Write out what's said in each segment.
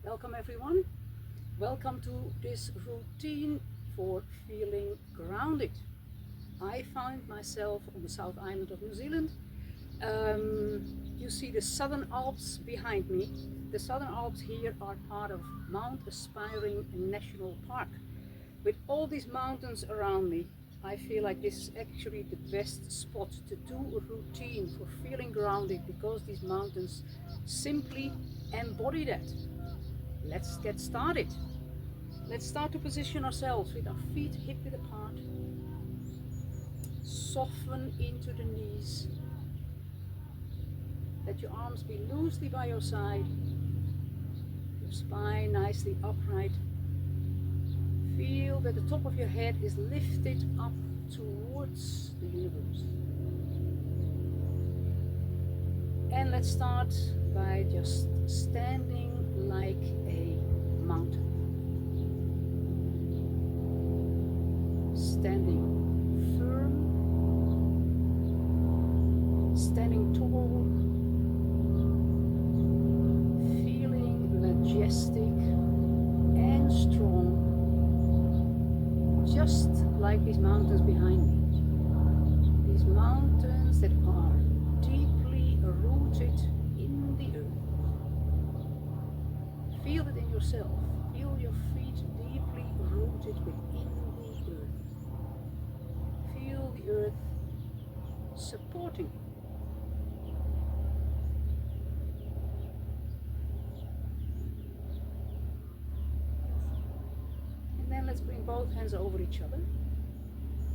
Welcome everyone. Welcome to this routine for feeling grounded. I found myself on the South Island of New Zealand. You see the Southern Alps behind me. The Southern Alps here are part of Mount Aspiring National Park. With all these mountains around me, I feel like this is actually the best spot to do a routine for feeling grounded because these mountains simply embody that. Let's get started. Let's start to position ourselves with our feet hip width apart. Soften into the knees. Let your arms be loosely by your side. Your spine nicely upright. Feel that the top of your head is lifted up towards the universe. And let's start by just standing like a mountain. Standing firm, standing tall, feeling majestic and strong, just like these mountains behind me. These mountains that are deeply rooted in the earth. Feel it in yourself. Feel your feet deeply rooted within the earth. Feel the earth supporting you. And then let's bring both hands over each other.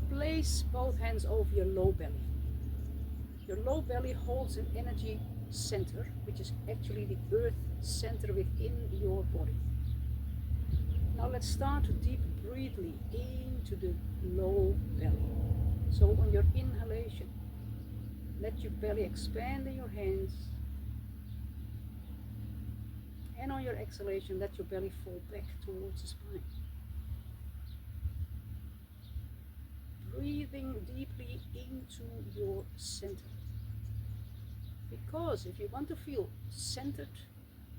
Place both hands over your low belly. Your low belly holds an energy center, which is actually the earth center within your body. Now let's start to deep breathing into the low belly. So on your inhalation, let your belly expand in your hands. And on your exhalation, let your belly fall back towards the spine. Breathing deeply into your center. Because if you want to feel centered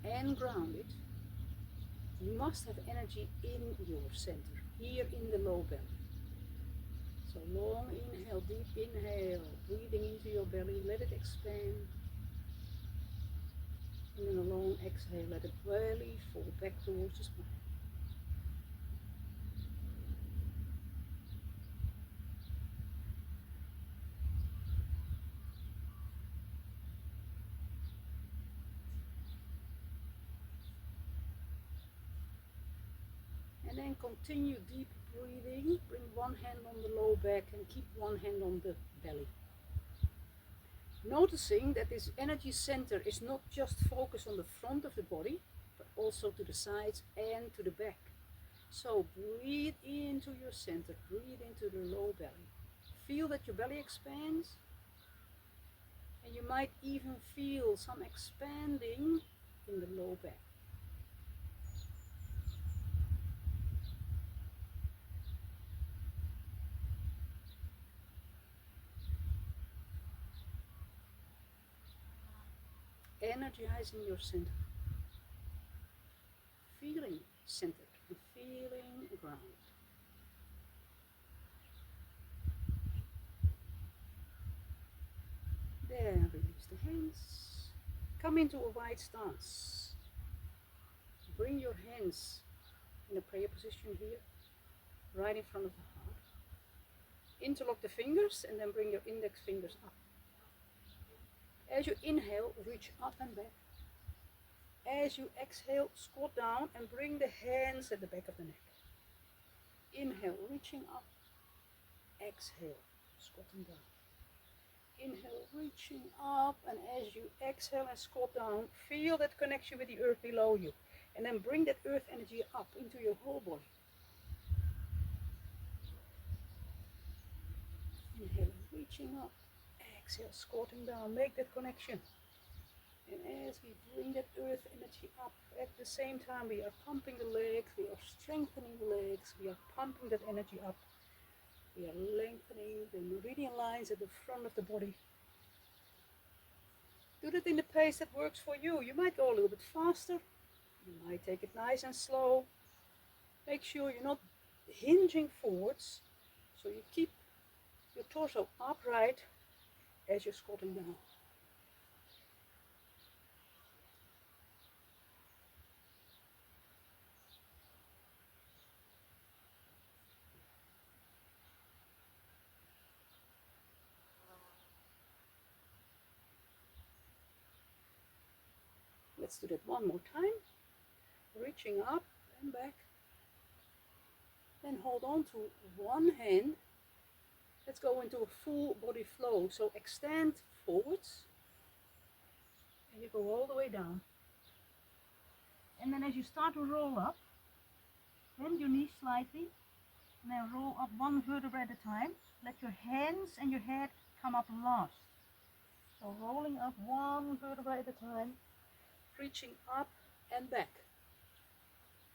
and grounded, you must have energy in your center, here in the low belly. So long inhale, deep inhale, breathing into your belly, let it expand. And then a long exhale, let the belly fall back towards the spine. And then continue deep breathing. Bring one hand on the low back and keep one hand on the belly. Noticing that this energy center is not just focused on the front of the body, but also to the sides and to the back. So breathe into your center, breathe into the low belly. Feel that your belly expands, and you might even feel some expanding in the low back. Energizing your center, feeling centered and feeling grounded. There, release the hands. Come into a wide stance. Bring your hands in a prayer position here, right in front of the heart. Interlock the fingers and then bring your index fingers up. As you inhale, reach up and back. As you exhale, squat down and bring the hands at the back of the neck. Inhale, reaching up. Exhale, squatting down. Inhale, reaching up, and as you exhale and squat down, feel that connection with the earth below you. And then bring that earth energy up into your whole body. Inhale, reaching up. Exhale, squatting down. Make that connection. And as we bring that earth energy up, at the same time we are pumping the legs, we are strengthening the legs, we are pumping that energy up. We are lengthening the meridian lines at the front of the body. Do that in the pace that works for you. You might go a little bit faster. You might take it nice and slow. Make sure you're not hinging forwards, so you keep your torso upright as you're squatting down. Let's do that one more time. Reaching up and back. Then hold on to one hand. Let's go into a full body flow. So extend forwards. And you go all the way down. And then as you start to roll up, bend your knees slightly. And then roll up one vertebra at a time. Let your hands and your head come up last. So rolling up one vertebra at a time. Reaching up and back.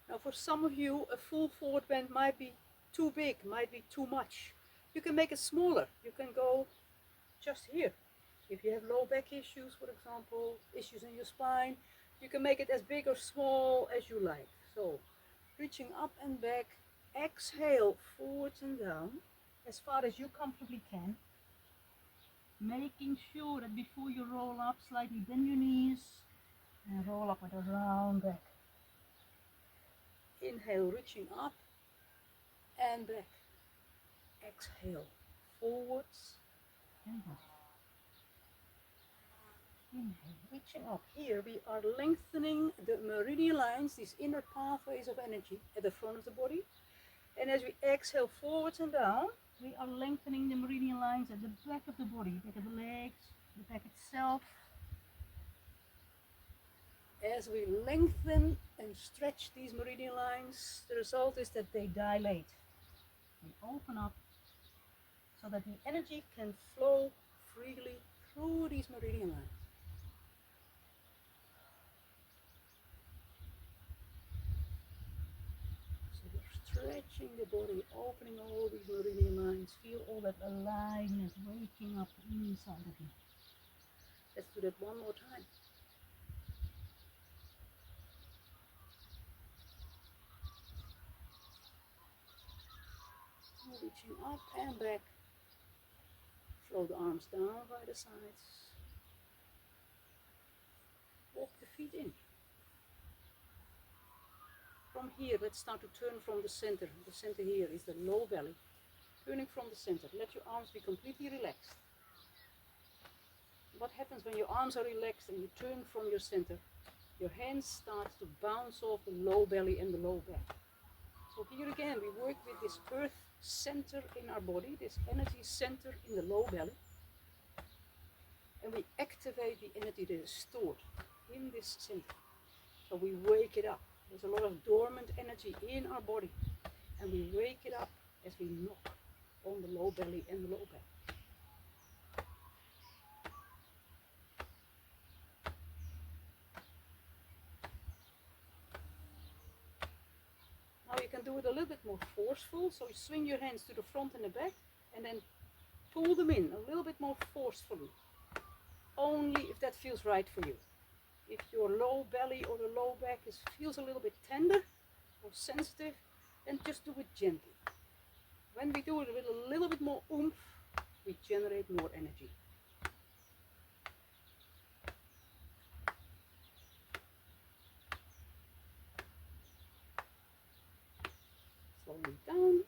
Now for some of you, a full forward bend might be too big, might be too much. You can make it smaller. You can go just here. If you have low back issues, for example, issues in your spine, you can make it as big or small as you like. So reaching up and back, exhale forwards and down as far as you comfortably can. Making sure that before you roll up, slightly bend your knees and roll up with a round back. Inhale, reaching up and back. Exhale, forwards and back. Inhale, reaching up. Here we are lengthening the meridian lines, these inner pathways of energy at the front of the body. And as we exhale forwards and down, we are lengthening the meridian lines at the back of the body, back of the legs, the back itself. As we lengthen and stretch these meridian lines, the result is that they dilate. They open up so that the energy can flow freely through these meridian lines. So we're stretching the body, opening all these meridian lines. Feel all that alignment waking up inside of you. Let's do that one more time. Reaching up and back. Flow the arms down by the sides. Walk the feet in. From here, let's start to turn from the center. The center here is the low belly. Turning from the center. Let your arms be completely relaxed. What happens when your arms are relaxed and you turn from your center? Your hands start to bounce off the low belly and the low back. So here again, we work with this earth center in our body, this energy center in the low belly. And we activate the energy that is stored in this center. So we wake it up. There's a lot of dormant energy in our body. And we wake it up as we knock on the low belly and the low back. Now you can do it a little bit more forceful. So you swing your hands to the front and the back and then pull them in a little bit more forcefully. Only if that feels right for you. If your low belly or the low back feels a little bit tender or sensitive, then just do it gently. When we do it with a little bit more oomph, we generate more energy. Slowly down.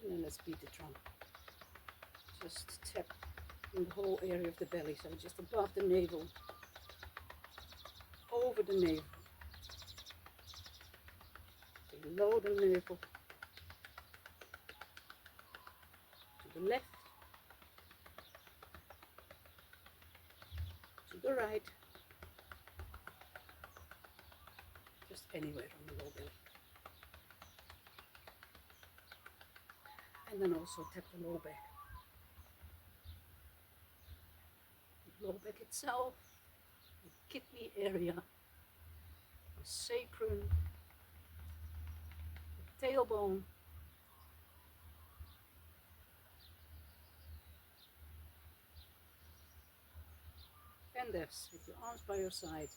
And then let's beat the drum. Just tap in the whole area of the belly, so just above the navel, over the navel, below the navel, to the left, to the right, just anywhere on the low belly. And then also tap the low back. The low back itself, the kidney area, the sacrum, the tailbone, stand there with your arms by your side.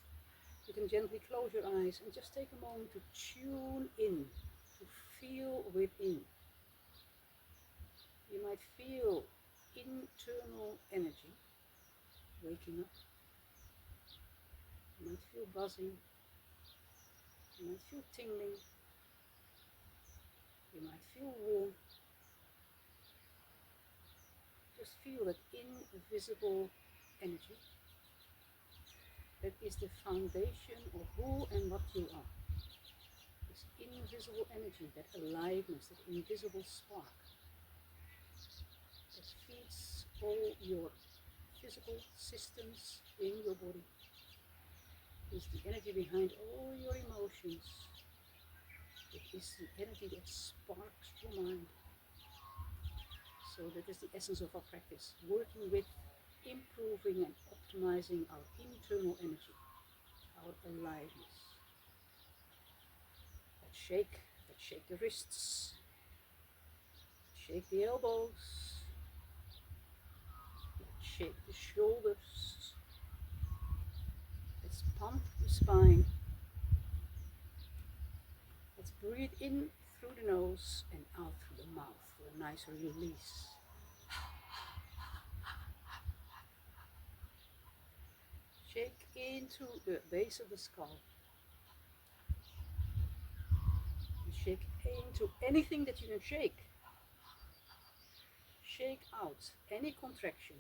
You can gently close your eyes and just take a moment to tune in, to feel within. You might feel internal energy waking up. You might feel buzzing. You might feel tingling. You might feel warm. Just feel that invisible energy. That is the foundation of who and what you are. This invisible energy, that aliveness, that invisible spark that feeds all your physical systems in your body. It's the energy behind all your emotions. It is the energy that sparks your mind. So that is the essence of our practice, working with improving and optimizing our internal energy, our aliveness. Let's shake the wrists, shake the elbows, let's shake the shoulders, let's pump the spine, let's breathe in through the nose and out through the mouth for a nice release. Shake into the base of the skull. Shake into anything that you can shake. Shake out any contraction,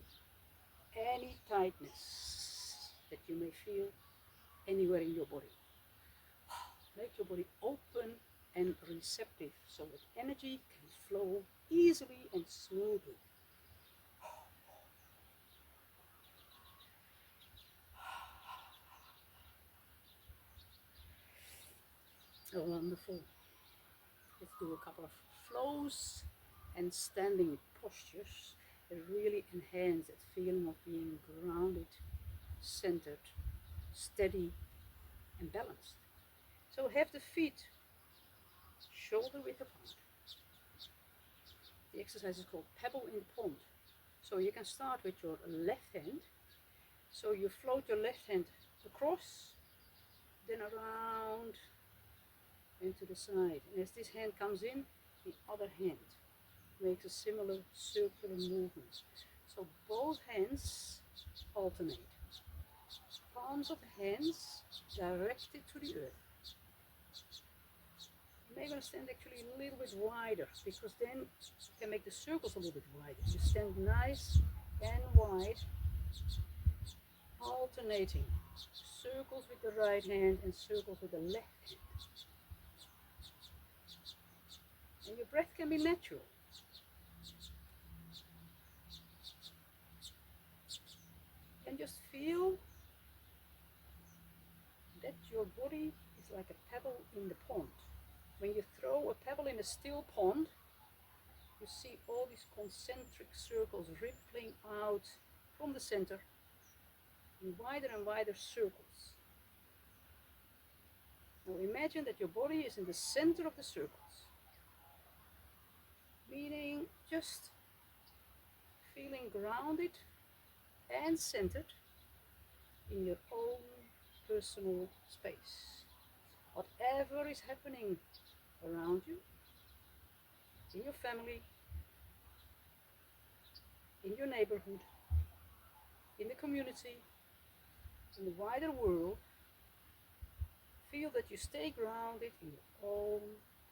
any tightness that you may feel anywhere in your body. Make your body open and receptive so that energy can flow easily and smoothly. Oh, wonderful. Let's do a couple of flows and standing postures that really enhance that feeling of being grounded, centered, steady, and balanced. So have the feet shoulder width apart. The exercise is called Pebble in Pond. So you can start with your left hand. So you float your left hand across, then around and to the side. And as this hand comes in, the other hand makes a similar circular movement. So both hands alternate. Palms of the hands directed to the earth. You may want to stand actually a little bit wider, because then you can make the circles a little bit wider. You stand nice and wide, alternating circles with the right hand and circles with the left hand. And your breath can be natural. And just feel that your body is like a pebble in the pond. When you throw a pebble in a still pond, you see all these concentric circles rippling out from the center in wider and wider circles. Now imagine that your body is in the center of the circles, meaning just feeling grounded and centered in your own personal space. Whatever is happening around you, in your family, in your neighborhood, in the community, in the wider world, feel that you stay grounded in your own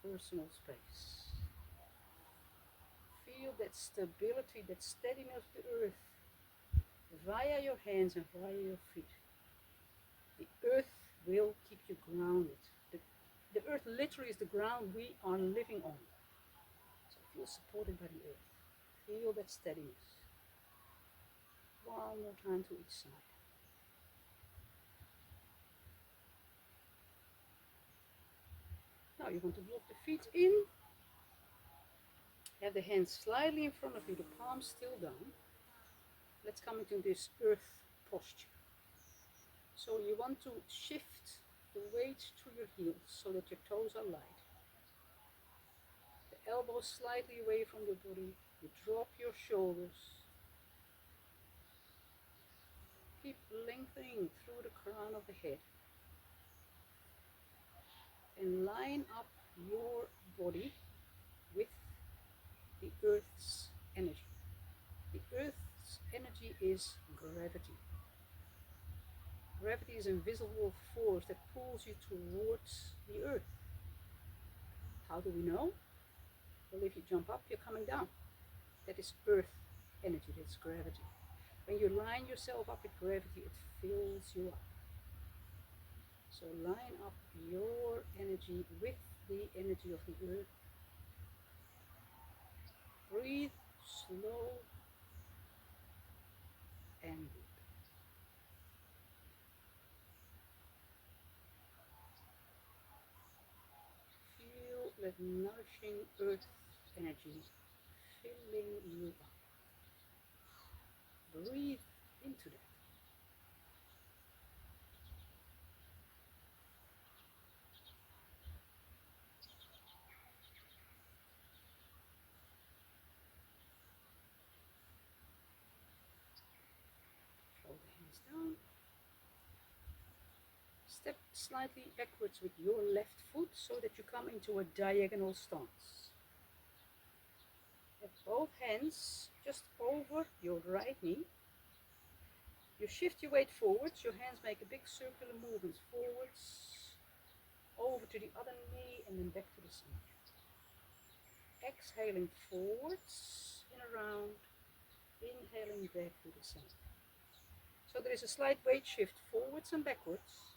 personal space. Feel that stability, that steadiness of the earth via your hands and via your feet. The earth will keep you grounded. The earth literally is the ground we are living on. So feel supported by the earth. Feel that steadiness. One more time to each side. Now you want to walk the feet in. Have the hands slightly in front of you, the palms still down. Let's come into this earth posture. So you want to shift the weight to your heels so that your toes are light. The elbows slightly away from your body. You drop your shoulders. Keep lengthening through the crown of the head. And line up your body with the earth's energy. The earth's energy is gravity. Gravity is an invisible force that pulls you towards the earth. How do we know? Well, if you jump up, you're coming down. That is earth energy, that's gravity. When you line yourself up with gravity, it fills you up. So line up your energy with the energy of the earth. Breathe slow and deep. Feel that nourishing earth energy filling you up. Breathe into that. Fold the hands down. Step slightly backwards with your left foot so that you come into a diagonal stance. Have both hands just over your right knee. You shift your weight forwards, your hands make a big circular movement forwards, over to the other knee and then back to the center. Exhaling forwards and around, inhaling back to the center. So there is a slight weight shift forwards and backwards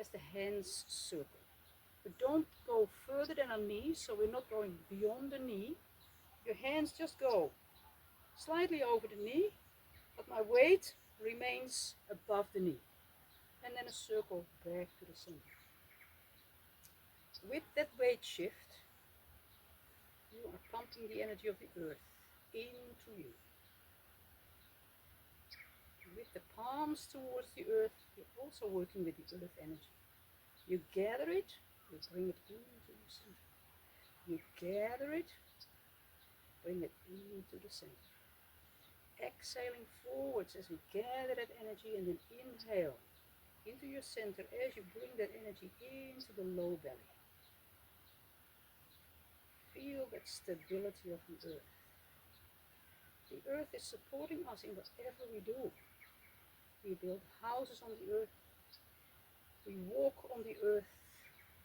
as the hands circle. But don't go further than a knee, so we're not going beyond the knee. Your hands just go slightly over the knee, but my weight remains above the knee. And then a circle back to the center. With that weight shift, you are pumping the energy of the earth into you. With the palms towards the earth, you're also working with the earth energy. You gather it, you bring it into the center. You gather it, bring it into the center. Exhaling forwards as we gather that energy and then inhale into your center as you bring that energy into the low belly. Feel that stability of the earth. The earth is supporting us in whatever we do. We build houses on the earth. We walk on the earth.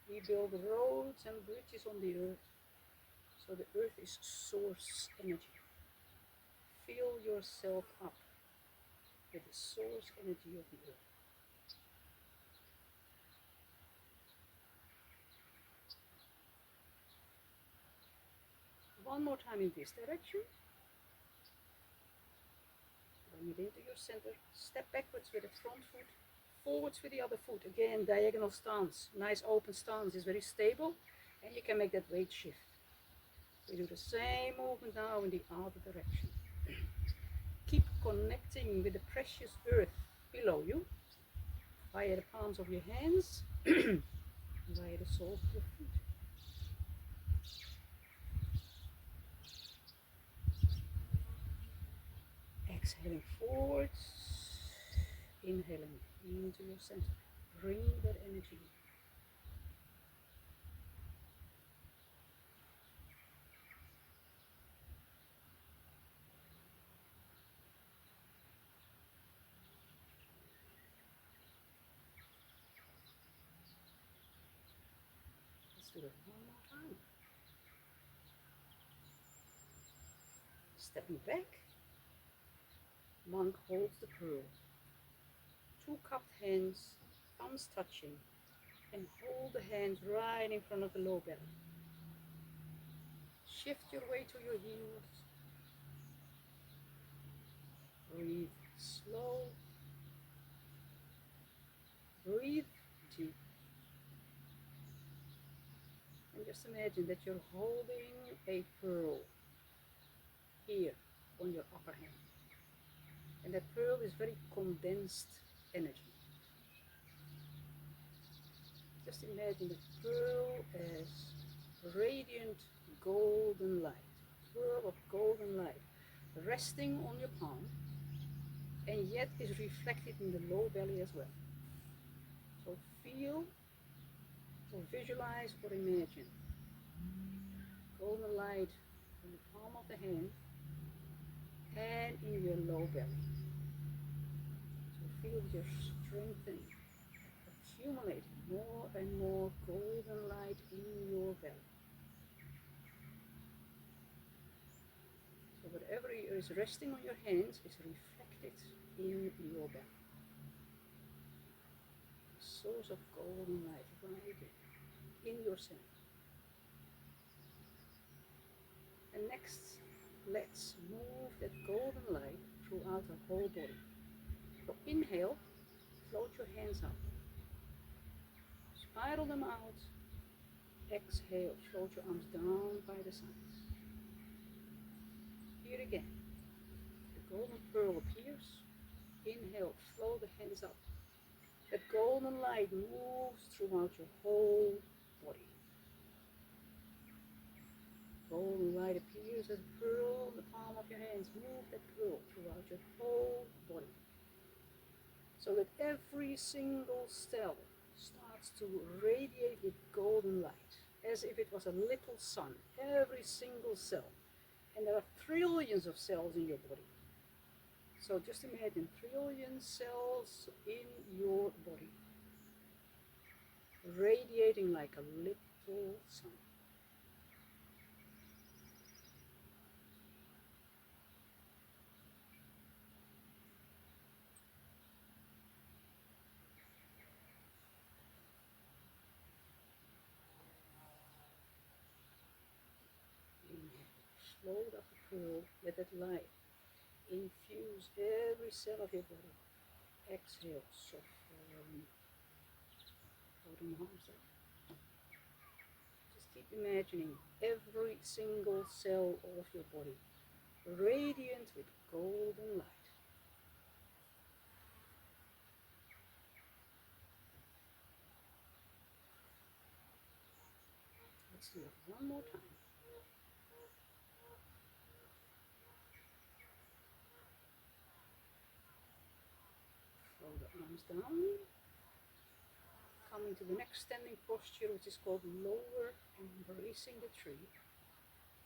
We build roads and bridges on the earth. So the earth is source energy. Fill yourself up with the source energy of the earth. One more time in this direction. Bring it into your center. Step backwards with the front foot. Forwards with the other foot. Again, diagonal stance. Nice open stance is very stable. And you can make that weight shift. We do the same movement now in the other direction. Keep connecting with the precious earth below you. Via the palms of your hands. Via the soles of your feet. Exhaling forwards, inhaling into your center. Bring that energy. Let's do it one more time. Stepping back, monk holds the pearl. Two cupped hands, thumbs touching, and hold the hands right in front of the low belly. Shift your weight to your heels. Breathe slow. Breathe deep. And just imagine that you're holding a pearl here on your upper hand. And that pearl is very condensed energy. Just imagine the pearl as radiant golden light, pearl of golden light, resting on your palm and yet is reflected in the low belly as well. So feel or visualize or imagine golden light in the palm of the hand and in your low belly. So feel your strengthening, accumulating more and more golden light in your belly. So whatever is resting on your hands is reflected in your belly. Source of golden light right in your center. And next, let's move that golden light throughout the whole body. So inhale, float your hands up. Spiral them out. Exhale, float your arms down by the sides. Here again. The golden pearl appears. Inhale, float the hands up. That golden light moves throughout your whole body. Golden light appears as a pearl in the palm of your hands. Move that pearl throughout your whole body, so that every single cell starts to radiate with golden light, as if it was a little sun. Every single cell. And there are trillions of cells in your body. So just imagine trillion cells in your body, radiating like a little sun. Inhale, float up the pearl, let that light infuse every cell of your body. Exhale, soften, floating arms up. Just keep imagining every single cell of your body radiant with golden light. Let's do it one more time. Throw the arms down. Coming to the next standing posture, which is called lower embracing the tree.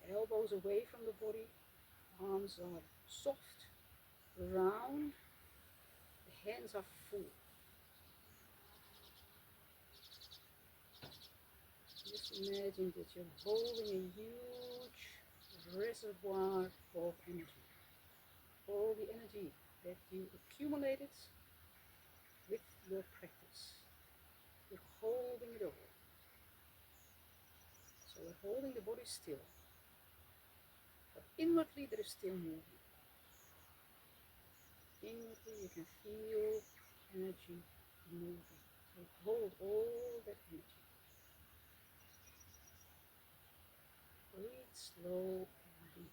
Elbows away from the body. Arms are soft, round. The hands are full. Just imagine that you're holding a huge reservoir of energy. All the energy that you accumulated with your practice. You're holding it all. So we're holding the body still. But inwardly there is still movement. Inwardly you can feel energy moving. So hold all that energy. Breathe slow and deep.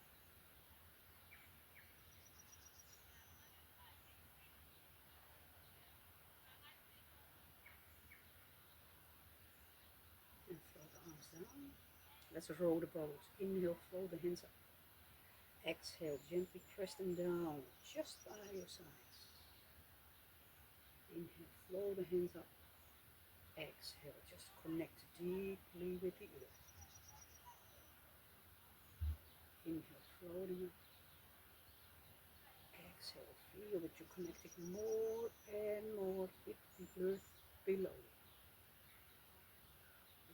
And throw the arms down. Let's roll the boat. Inhale, flow the hands up. Exhale, gently press them down just by your sides. Inhale, flow the hands up. Exhale, just connect deeply with the earth. Inhale, floating up. Exhale, feel that you're connecting more and more with the earth below you.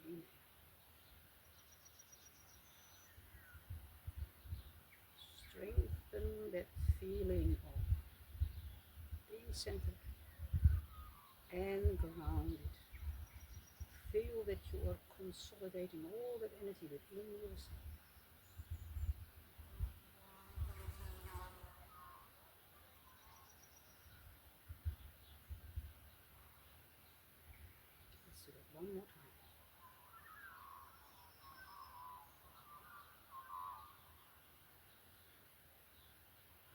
Inhale. Strengthen that feeling of being centered and grounded. Feel that you are consolidating all that energy within yourself. Let's do that one more time.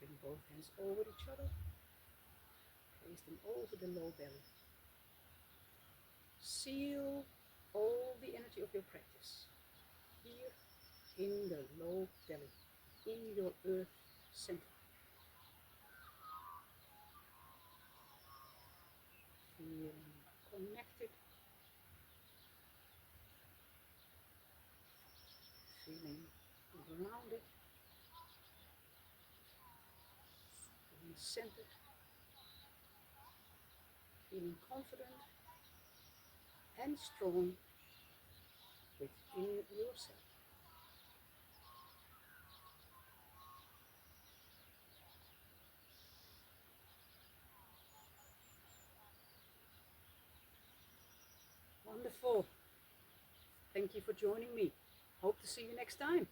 Bring both hands over each other. Place them over the low belly. Seal all the energy of your practice here in the low belly, in your earth center. feeling connected, feeling grounded, feeling centered, feeling confident and strong within yourself. Wonderful. Thank you for joining me. Hope to see you next time.